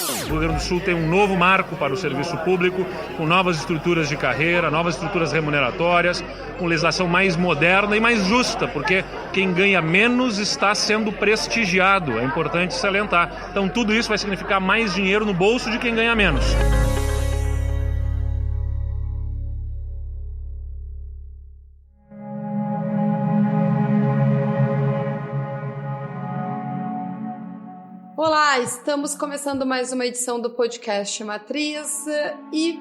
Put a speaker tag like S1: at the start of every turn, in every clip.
S1: O Rio Grande do Sul tem um novo marco para o serviço público, com novas estruturas de carreira, novas estruturas remuneratórias, com legislação mais moderna e mais justa, porque quem ganha menos está sendo prestigiado, é importante salientar. Então tudo isso vai significar mais dinheiro no bolso de quem ganha menos.
S2: Olá, estamos começando mais uma edição do podcast Matriz e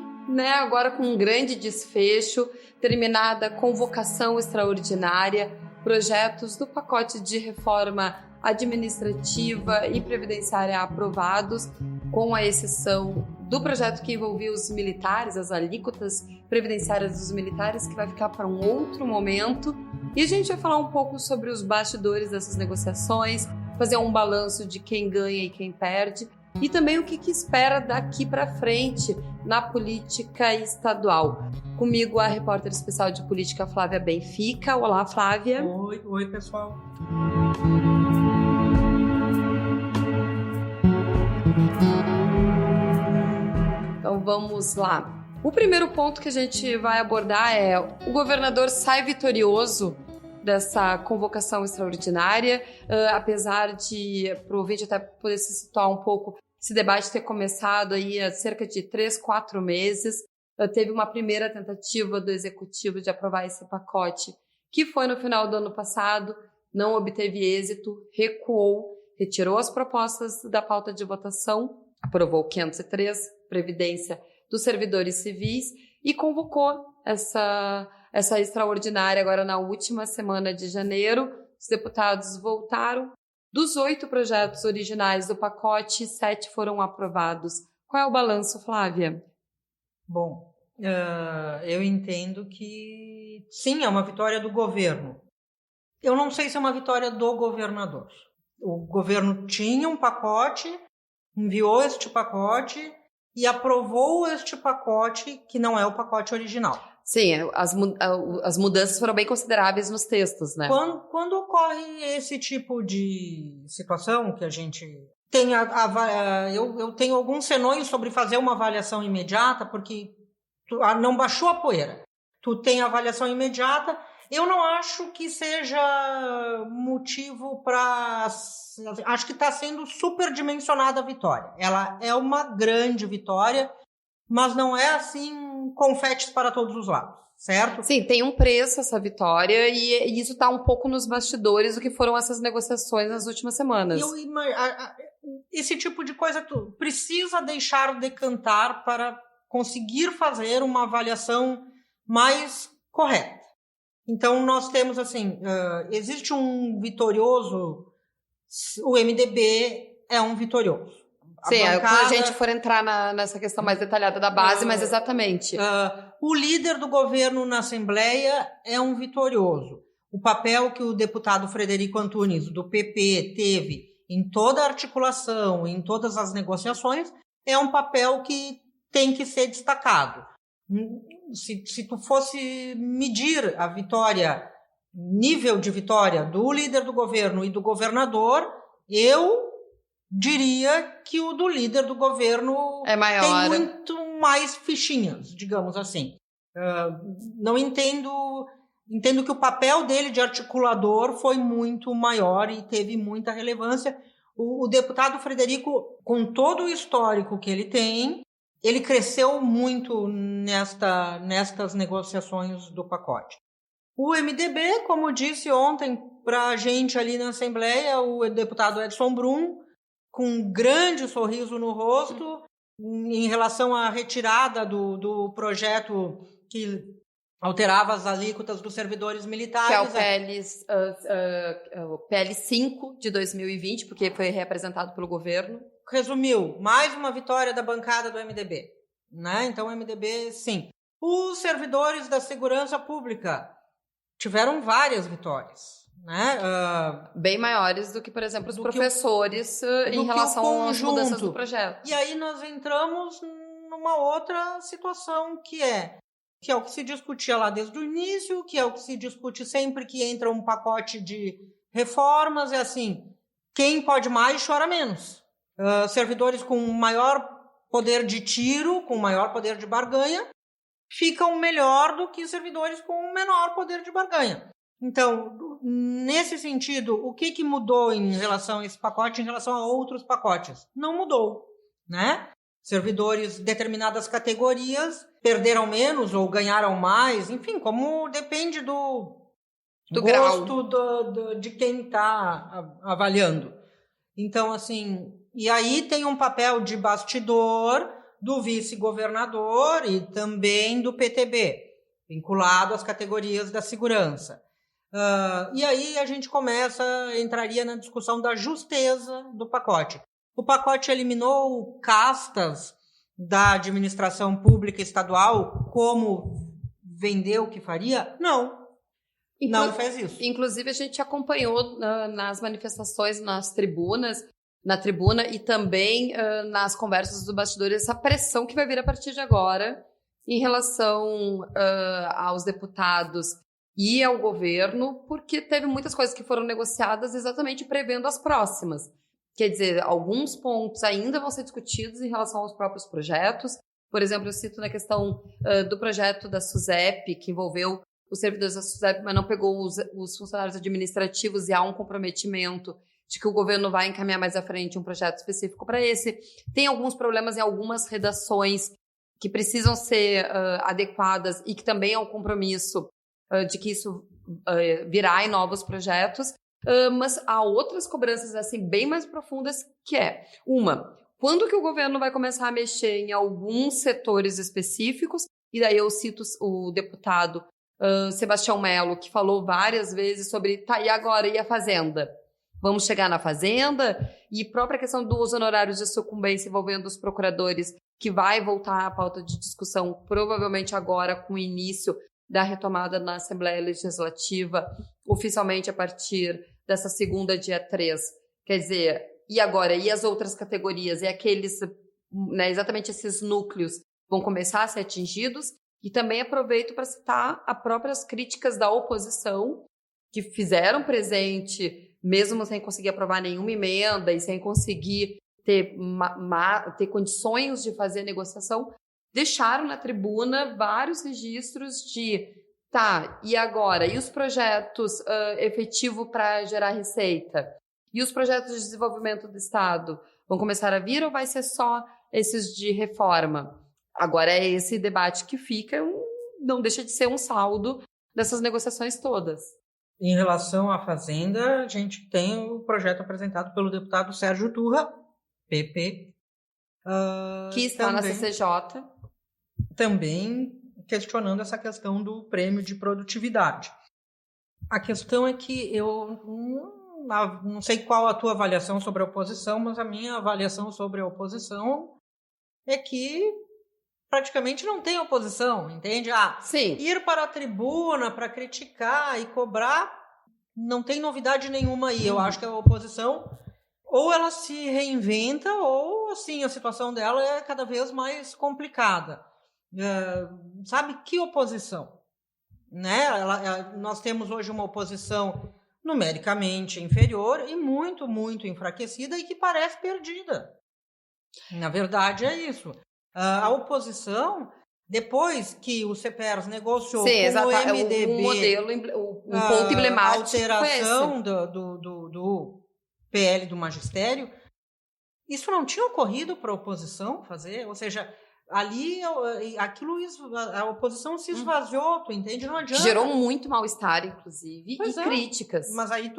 S2: agora com um grande desfecho, terminada a convocação extraordinária, projetos do pacote de reforma administrativa e previdenciária aprovados, com a exceção do projeto que envolvia os militares, as alíquotas previdenciárias dos militares, que vai ficar para um outro momento. E a gente vai falar um pouco sobre os bastidores dessas negociações, fazer um balanço de quem ganha e quem perde, e também o que espera daqui para frente na política estadual. Comigo a repórter especial de política Flávia Benfica. Olá, Flávia.
S3: Oi, pessoal.
S2: Então vamos lá. O primeiro ponto que a gente vai abordar é: o governador sai vitorioso dessa convocação extraordinária, apesar de, para o ouvinte até poder se situar um pouco, esse debate ter começado aí há cerca de 3-4 meses. Teve uma primeira tentativa do Executivo de aprovar esse pacote, que foi no final do ano passado, não obteve êxito, recuou, retirou as propostas da pauta de votação, aprovou o 503, Previdência dos Servidores Civis, e convocou essa extraordinária agora na última semana de janeiro. Os deputados votaram. Dos 8 projetos originais do pacote, 7 foram aprovados. Qual é o balanço, Flávia?
S3: Bom, eu entendo que sim, é uma vitória do governo. Eu não sei se é uma vitória do governador. O governo tinha um pacote, enviou este pacote e aprovou este pacote, que não é o pacote original.
S2: Sim, as mudanças foram bem consideráveis nos textos, né?
S3: Quando ocorre esse tipo de situação que a gente tem, eu tenho alguns senões sobre fazer uma avaliação imediata, porque não baixou a poeira. Tu tem avaliação imediata. Eu não acho que seja motivo para... Acho que está sendo superdimensionada a vitória. Ela é uma grande vitória, mas não é assim confetes para todos os lados, certo?
S2: Sim, tem um preço essa vitória e isso está um pouco nos bastidores do que foram essas negociações nas últimas semanas.
S3: Esse tipo de coisa tu precisa deixar decantar para conseguir fazer uma avaliação mais correta. Então nós temos assim, existe um vitorioso, o MDB é um vitorioso.
S2: Sim, quando a gente for entrar nessa questão mais detalhada da base, mas exatamente.
S3: O líder do governo na Assembleia é um vitorioso. O papel que o deputado Frederico Antunes, do PP, teve em toda a articulação, em todas as negociações, é um papel que tem que ser destacado. Se tu fosse medir a vitória, nível de vitória do líder do governo e do governador, eu diria que o do líder do governo
S2: é maior.
S3: Tem muito mais fichinhas, digamos assim. Não entendo que o papel dele de articulador foi muito maior e teve muita relevância. O deputado Frederico, com todo o histórico que ele tem, ele cresceu muito nestas negociações do pacote. O MDB, como disse ontem para a gente ali na Assembleia, o deputado Edson Brum, com um grande sorriso no rosto, em relação à retirada do projeto que alterava as alíquotas dos servidores militares.
S2: Que é o PL 5 de 2020, porque foi reapresentado pelo governo.
S3: Resumiu, mais uma vitória da bancada do MDB. Né? Então, o MDB, sim. Os servidores da segurança pública tiveram várias vitórias. Né?
S2: Bem maiores do que, por exemplo, os professores em relação às mudanças do projeto.
S3: E aí nós entramos numa outra situação que é o que se discutia lá desde o início, que é o que se discute sempre que entra um pacote de reformas, é assim, quem pode mais chora menos. servidores com maior poder de tiro, com maior poder de barganha, ficam melhor do que servidores com menor poder de barganha. Então, nesse sentido, o que mudou em relação a esse pacote em relação a outros pacotes? Não mudou, né? Servidores de determinadas categorias perderam menos ou ganharam mais, enfim, como depende do gosto de quem está avaliando. Então, assim, e aí tem um papel de bastidor do vice-governador e também do PTB, vinculado às categorias da segurança. E aí a gente entraria na discussão da justeza do pacote. O pacote eliminou castas da administração pública estadual como vendeu que faria? Não. Não fez isso.
S2: Inclusive, a gente acompanhou nas manifestações, na tribuna e também nas conversas do bastidor essa pressão que vai vir a partir de agora em relação aos deputados e ao governo, porque teve muitas coisas que foram negociadas exatamente prevendo as próximas. Quer dizer, alguns pontos ainda vão ser discutidos em relação aos próprios projetos. Por exemplo, eu cito na questão do projeto da SUSEP, que envolveu os servidores da SUSEP, mas não pegou os funcionários administrativos, e há um comprometimento de que o governo vai encaminhar mais à frente um projeto específico para esse. Tem alguns problemas em algumas redações que precisam ser adequadas e que também é um compromisso de que isso virá em novos projetos. Mas há outras cobranças assim bem mais profundas, que é quando que o governo vai começar a mexer em alguns setores específicos? E daí eu cito o deputado Sebastião Melo, que falou várias vezes sobre, e agora, e a Fazenda? Vamos chegar na Fazenda? E própria questão dos honorários de sucumbência envolvendo os procuradores, que vai voltar à pauta de discussão, provavelmente agora com o início da retomada na Assembleia Legislativa, oficialmente a partir dessa segunda, dia 3. Quer dizer, e agora? E as outras categorias? E aqueles, né, exatamente esses núcleos vão começar a ser atingidos? E também aproveito para citar as próprias críticas da oposição, que fizeram presente, mesmo sem conseguir aprovar nenhuma emenda e sem conseguir ter condições de fazer negociação, deixaram na tribuna vários registros de e agora? E os projetos efetivos para gerar receita? E os projetos de desenvolvimento do Estado? Vão começar a vir ou vai ser só esses de reforma? Agora é esse debate que fica, não deixa de ser um saldo dessas negociações todas.
S3: Em relação à Fazenda, a gente tem o projeto apresentado pelo deputado Sérgio Turra, PP.
S2: Que está na CCJ.
S3: Também questionando essa questão do prêmio de produtividade. A questão é que eu não sei qual a tua avaliação sobre a oposição, mas a minha avaliação sobre a oposição é que praticamente não tem oposição, entende?
S2: Sim.
S3: Ir para a tribuna para criticar e cobrar, não tem novidade nenhuma aí. Eu acho que a oposição, ou ela se reinventa, ou assim, a situação dela é cada vez mais complicada. Sabe que oposição? Né? Nós temos hoje uma oposição numericamente inferior e muito, muito enfraquecida e que parece perdida. Na verdade, é isso. A oposição, depois que o CEPERS negociou com o MDB
S2: um modelo, um ponto emblemático,
S3: a alteração do PL do magistério, isso não tinha ocorrido para a oposição fazer, ou seja, ali a oposição se esvaziou, tu entende? Não adianta.
S2: Gerou muito mal-estar, inclusive, críticas.
S3: Mas aí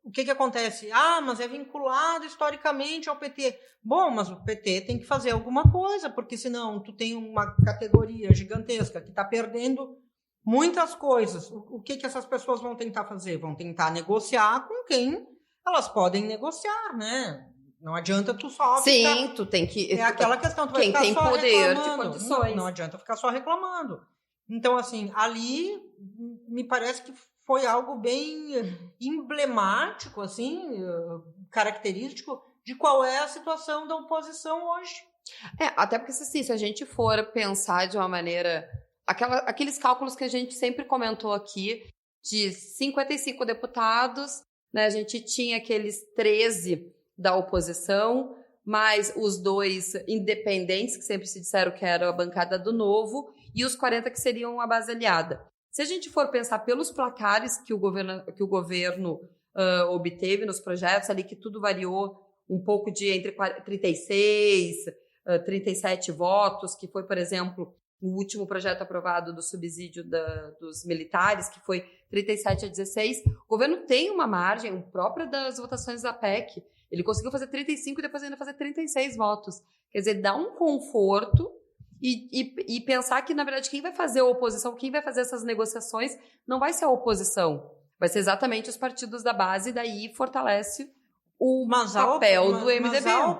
S3: o que acontece? Mas é vinculado historicamente ao PT. Bom, mas o PT tem que fazer alguma coisa, porque senão tu tem uma categoria gigantesca que está perdendo muitas coisas. O que essas pessoas vão tentar fazer? Vão tentar negociar com quem elas podem negociar, né? Não adianta tu só ficar...
S2: Sim, tu tem que...
S3: É aquela questão, tu vai ficar só reclamando. Quem tem poder de condições. Não adianta ficar só reclamando. Então, assim, ali me parece que foi algo bem emblemático, assim, característico de qual é a situação da oposição hoje.
S2: Até porque, assim, se a gente for pensar de uma maneira... Aqueles cálculos que a gente sempre comentou aqui, de 55 deputados, né, a gente tinha aqueles 13 da oposição, mais os 2 independentes, que sempre se disseram que era a bancada do Novo, e os 40 que seriam a base aliada. Se a gente for pensar pelos placares que o governo obteve nos projetos, ali que tudo variou um pouco de entre 36, 37 votos, que foi, por exemplo, o último projeto aprovado do subsídio dos militares, que foi 37 a 16. O governo tem uma margem própria das votações da PEC. Ele conseguiu fazer 35 e depois ainda fazer 36 votos. Quer dizer, dá um conforto e pensar que, na verdade, quem vai fazer a oposição, quem vai fazer essas negociações, não vai ser a oposição. Vai ser exatamente os partidos da base, e daí fortalece o papel do MDB.
S3: Mas a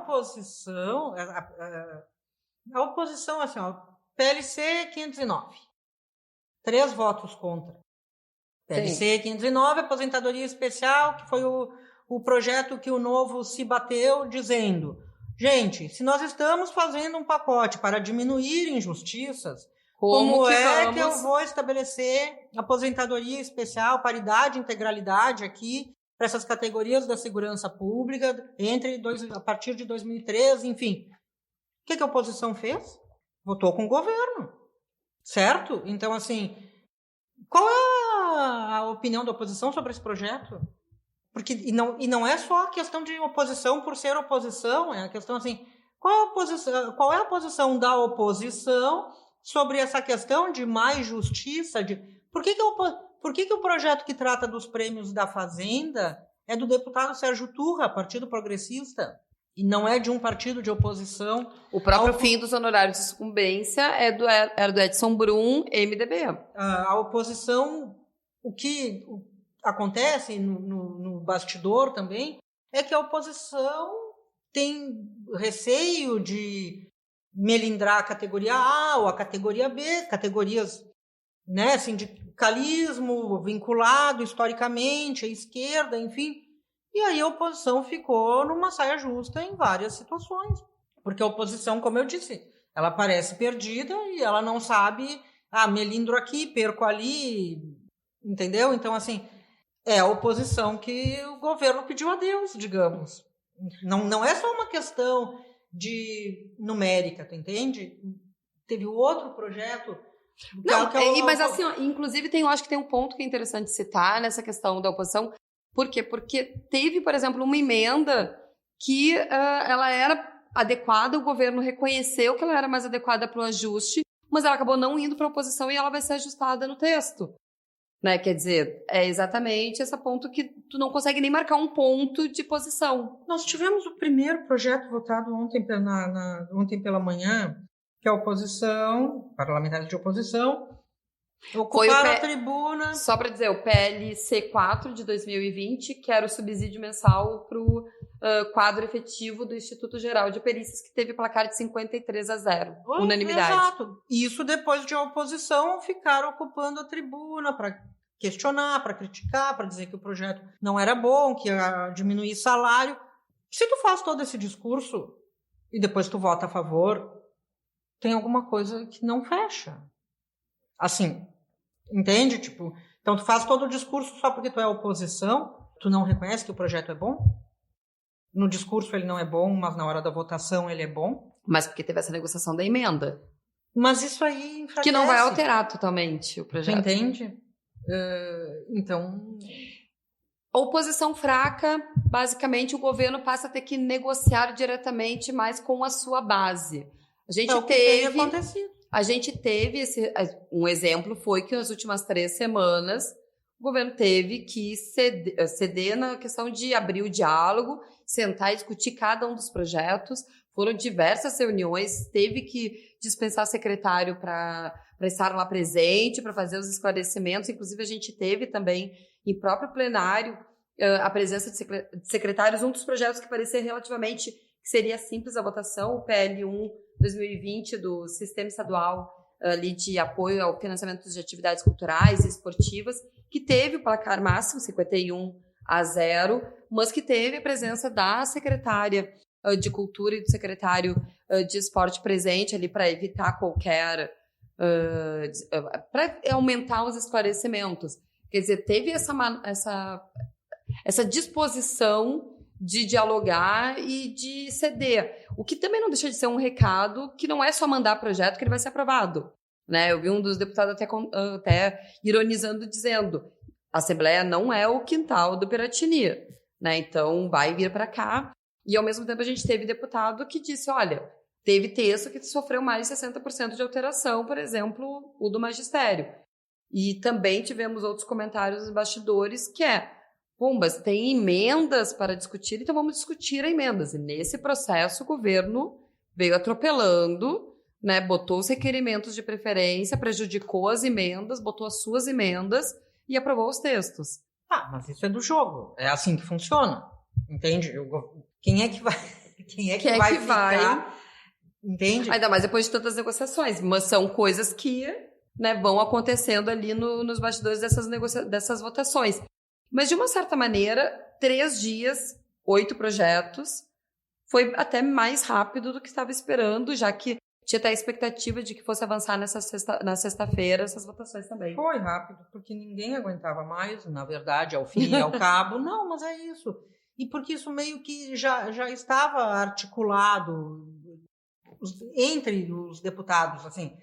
S3: oposição, assim, ó, PLC 509. 3 votos contra. PLC 509, aposentadoria especial, que foi o projeto que o Novo se bateu dizendo: gente, se nós estamos fazendo um pacote para diminuir injustiças, como é que eu vou estabelecer aposentadoria especial, paridade, integralidade aqui para essas categorias da segurança pública a partir de 2013, enfim. O que a oposição fez? Votou com o governo, certo? Então, assim, qual é a opinião da oposição sobre esse projeto? Porque, e não é só a questão de oposição por ser oposição, é a questão assim, qual é a posição da oposição sobre essa questão de mais justiça? Por que o projeto que trata dos prêmios da Fazenda é do deputado Sérgio Turra, Partido Progressista, e não é de um partido de oposição?
S2: O próprio fim dos honorários de sucumbência era do Edson Brum, MDB.
S3: A oposição, o que acontece no bastidor também, é que a oposição tem receio de melindrar a categoria A ou a categoria B, categorias, né, sindicalismo vinculado historicamente à esquerda, enfim. E aí a oposição ficou numa saia justa em várias situações. Porque a oposição, como eu disse, ela parece perdida e ela não sabe, melindro aqui, perco ali, entendeu? Então, assim, é a oposição que o governo pediu a Deus, digamos. Não é só uma questão de numérica, tu entende? Teve outro projeto...
S2: Mas assim, inclusive eu acho que tem um ponto que é interessante citar nessa questão da oposição. Por quê? Porque teve, por exemplo, uma emenda que ela era adequada, o governo reconheceu que ela era mais adequada para o ajuste, mas ela acabou não indo para a oposição e ela vai ser ajustada no texto. Né? Quer dizer, é exatamente esse ponto que tu não consegue nem marcar um ponto de posição.
S3: Nós tivemos o primeiro projeto votado ontem pela manhã, que a oposição, parlamentares de oposição, ocuparam a tribuna.
S2: Só para dizer, o PLC 4 de 2020, que era o subsídio mensal para o quadro efetivo do Instituto Geral de Perícias, que teve placar de 53-0, unanimidade.
S3: Exato. Isso depois de a oposição ficar ocupando a tribuna para questionar, para criticar, para dizer que o projeto não era bom, que ia diminuir salário. Se tu faz todo esse discurso e depois tu vota a favor, tem alguma coisa que não fecha. Assim, entende? Então tu faz todo o discurso só porque tu é oposição, tu não reconhece que o projeto é bom? No discurso ele não é bom, mas na hora da votação ele é bom?
S2: Mas porque teve essa negociação da emenda.
S3: Mas isso aí enfraquece.
S2: Que não vai alterar totalmente o projeto.
S3: Tu entende? Então...
S2: A oposição fraca, basicamente o governo passa a ter que negociar diretamente mais com a sua base. A gente teve um exemplo, foi que nas últimas 3 semanas o governo teve que ceder na questão de abrir o diálogo, sentar e discutir cada um dos projetos. Foram diversas reuniões, teve que dispensar secretário para estar lá presente, para fazer os esclarecimentos. Inclusive, a gente teve também, em próprio plenário, a presença de secretários. Um dos projetos que parecia relativamente que seria simples a votação, o PL1 2020 do Sistema Estadual ali de apoio ao financiamento de atividades culturais e esportivas, que teve o placar máximo 51-0, mas que teve a presença da secretária de Cultura e do secretário de Esporte presente ali para evitar qualquer... para aumentar os esclarecimentos. Quer dizer, teve essa disposição de dialogar e de ceder. O que também não deixa de ser um recado que não é só mandar projeto que ele vai ser aprovado. Né? Eu vi um dos deputados até ironizando, dizendo: a Assembleia não é o quintal do Piratini, né? Então vai vir para cá. E ao mesmo tempo a gente teve deputado que disse: olha, teve texto que sofreu mais de 60% de alteração, por exemplo, o do magistério. E também tivemos outros comentários nos bastidores que Pombas, tem emendas para discutir, então vamos discutir emendas. E nesse processo o governo veio atropelando, né, botou os requerimentos de preferência, prejudicou as emendas, botou as suas emendas e aprovou os textos.
S3: Mas isso é do jogo. É assim que funciona. Entende? Quem é que vai ficar? Entende?
S2: Ainda mais depois de tantas negociações. Mas são coisas que, né, vão acontecendo ali nos bastidores dessas votações. Mas, de uma certa maneira, 3 dias, 8 projetos, foi até mais rápido do que estava esperando, já que tinha até a expectativa de que fosse avançar na sexta-feira essas votações também.
S3: Foi rápido, porque ninguém aguentava mais, na verdade, ao fim e ao cabo. Não, mas é isso. E porque isso meio que já estava articulado entre os deputados, assim,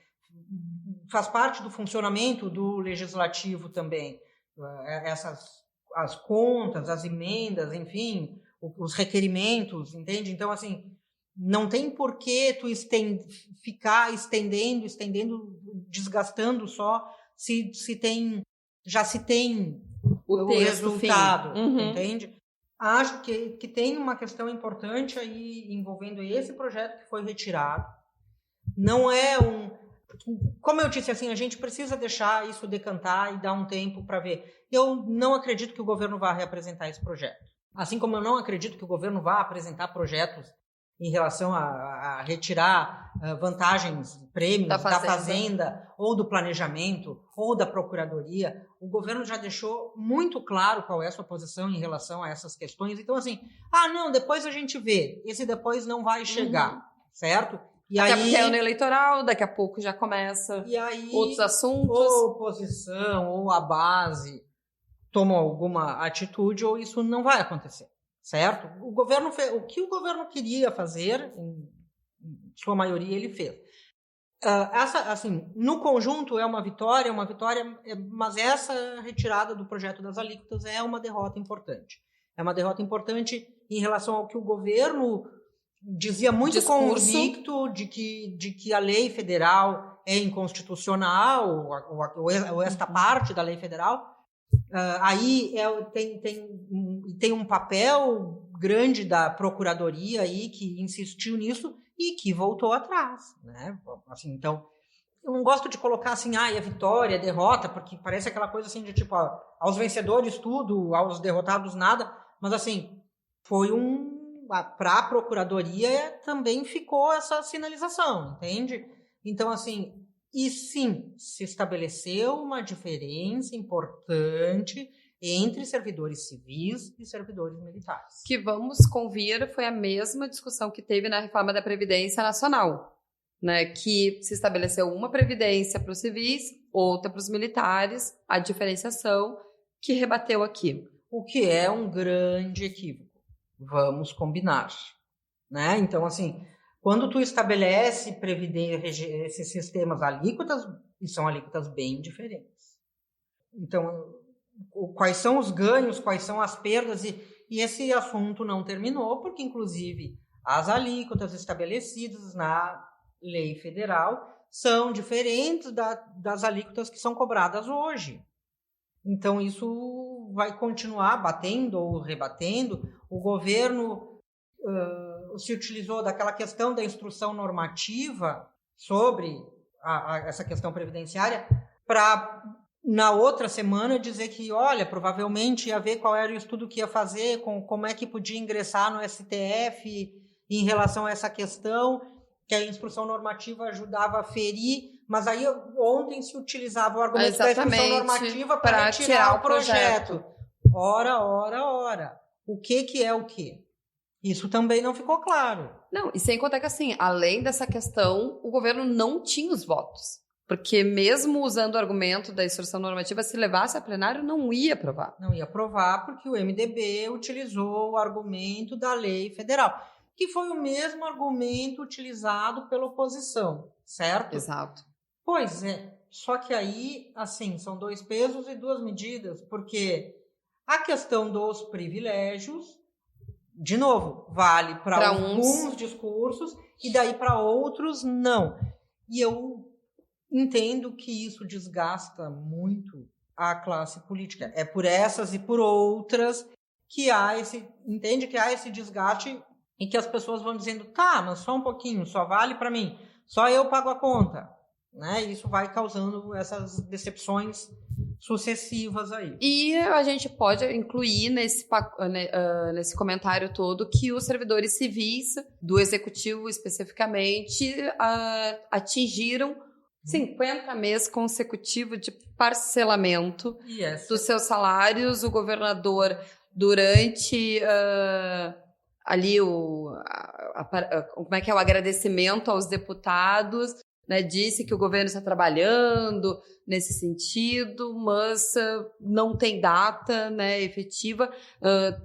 S3: faz parte do funcionamento do legislativo também, as contas, as emendas, enfim, os requerimentos, entende? Então, assim, não tem por que tu ficar estendendo, desgastando só, já se tem o resultado, entende? Acho que tem uma questão importante aí envolvendo esse projeto que foi retirado. Não é como eu disse, assim, a gente precisa deixar isso decantar e dar um tempo para ver. Eu não acredito que o governo vá reapresentar esse projeto. Assim como eu não acredito que o governo vá apresentar projetos em relação a retirar vantagens, prêmios da fazenda, ou do planejamento, ou da procuradoria. O governo já deixou muito claro qual é a sua posição em relação a essas questões. Então, assim, não, depois a gente vê. Esse depois não vai chegar, certo? E
S2: até
S3: aí,
S2: porque é ano eleitoral, daqui a pouco já começa outros assuntos.
S3: Ou a oposição, ou a base tomam alguma atitude, ou isso não vai acontecer, certo? O que o governo queria fazer, em sua maioria, ele fez. Assim, no conjunto é uma vitória, mas essa retirada do projeto das alíquotas é uma derrota importante. É uma derrota importante em relação ao que o governo dizia muito convicto de que a lei federal é inconstitucional, ou esta parte da lei federal. Aí tem um papel grande da procuradoria aí que insistiu nisso e que voltou atrás, né? Assim, então, eu não gosto de colocar assim, é vitória, é derrota, porque parece aquela coisa assim de tipo, aos vencedores tudo, aos derrotados nada, mas assim, foi para a procuradoria também ficou essa sinalização, entende? Então, assim, e sim, se estabeleceu uma diferença importante entre servidores civis e servidores militares.
S2: Que, vamos convir, foi a mesma discussão que teve na reforma da Previdência Nacional, né? Que se estabeleceu uma previdência para os civis, outra para os militares, a diferenciação que rebateu aqui.
S3: O que é um grande equívoco, vamos combinar, né? Então, assim, quando tu estabelece esses sistemas alíquotas, e são alíquotas bem diferentes. Então, quais são os ganhos, quais são as perdas, e esse assunto não terminou, porque, inclusive, as alíquotas estabelecidas na lei federal são diferentes das alíquotas que são cobradas hoje. Então, isso vai continuar batendo ou rebatendo. O governo se utilizou daquela questão da instrução normativa sobre essa questão previdenciária para, na outra semana, dizer que, olha, provavelmente ia ver qual era o estudo que ia fazer, como é que podia ingressar no STF em relação a essa questão, que a instrução normativa ajudava a ferir, mas aí ontem se utilizava o argumento da instrução normativa para retirar o projeto. Ora. O que é o quê? Isso também não ficou claro.
S2: Não, e sem contar que, assim, além dessa questão, o governo não tinha os votos. Porque mesmo usando o argumento da instrução normativa, se levasse a plenário, não ia aprovar.
S3: Não ia aprovar porque o MDB utilizou o argumento da lei federal, que foi o mesmo argumento utilizado pela oposição, certo?
S2: Exato.
S3: Pois é, só que aí, assim, são 2 pesos e 2 medidas, porque a questão dos privilégios, de novo, vale para alguns discursos e daí para outros não. E eu entendo que isso desgasta muito a classe política. É por essas e por outras que há esse desgaste em que as pessoas vão dizendo, tá, mas só um pouquinho, só vale para mim, só eu pago a conta. Né? Isso vai causando essas decepções sucessivas aí.
S2: E a gente pode incluir nesse comentário todo que os servidores civis do Executivo especificamente atingiram 50 meses consecutivos de parcelamento dos seus salários. O governador, durante ali o agradecimento aos deputados, né, disse que o governo está trabalhando nesse sentido, mas não tem data, né, efetiva.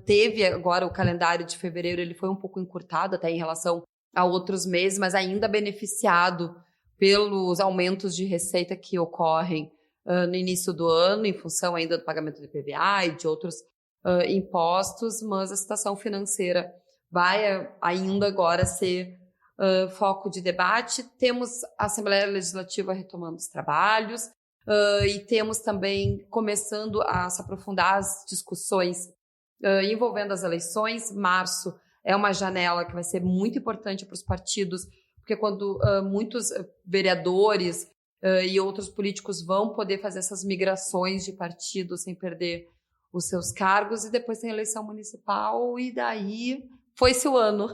S2: Teve agora o calendário de fevereiro, ele foi um pouco encurtado até em relação a outros meses, mas ainda beneficiado pelos aumentos de receita que ocorrem no início do ano, em função ainda do pagamento do IPVA e de outros impostos, mas a situação financeira vai ainda agora ser foco de debate. Temos a Assembleia Legislativa retomando os trabalhos e temos também começando a se aprofundar as discussões envolvendo as eleições. Março é uma janela que vai ser muito importante para os partidos, porque quando muitos vereadores e outros políticos vão poder fazer essas migrações de partido sem perder os seus cargos, e depois tem a eleição municipal, e daí foi-se o ano.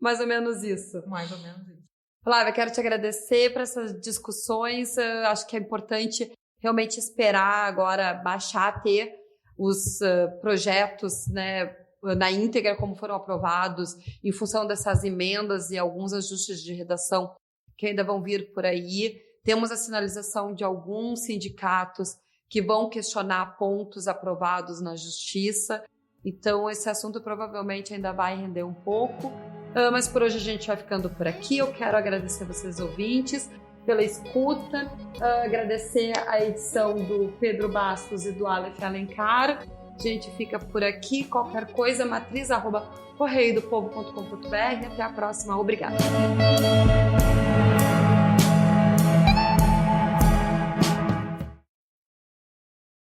S2: Mais ou menos isso.
S3: Mais ou menos isso.
S2: Flávia, quero te agradecer por essas discussões. Acho que é importante realmente esperar agora baixar, ter os projetos, né, na íntegra, como foram aprovados, em função dessas emendas e alguns ajustes de redação que ainda vão vir por aí. Temos a sinalização de alguns sindicatos que vão questionar pontos aprovados na Justiça. Então, esse assunto provavelmente ainda vai render um pouco. Mas por hoje a gente vai ficando por aqui. Eu quero agradecer vocês, ouvintes, pela escuta. Agradecer a edição do Pedro Bastos e do Aleph Alencar. A gente fica por aqui. Qualquer coisa, matriz@correiodopovo.com.br. Até a próxima. Obrigada.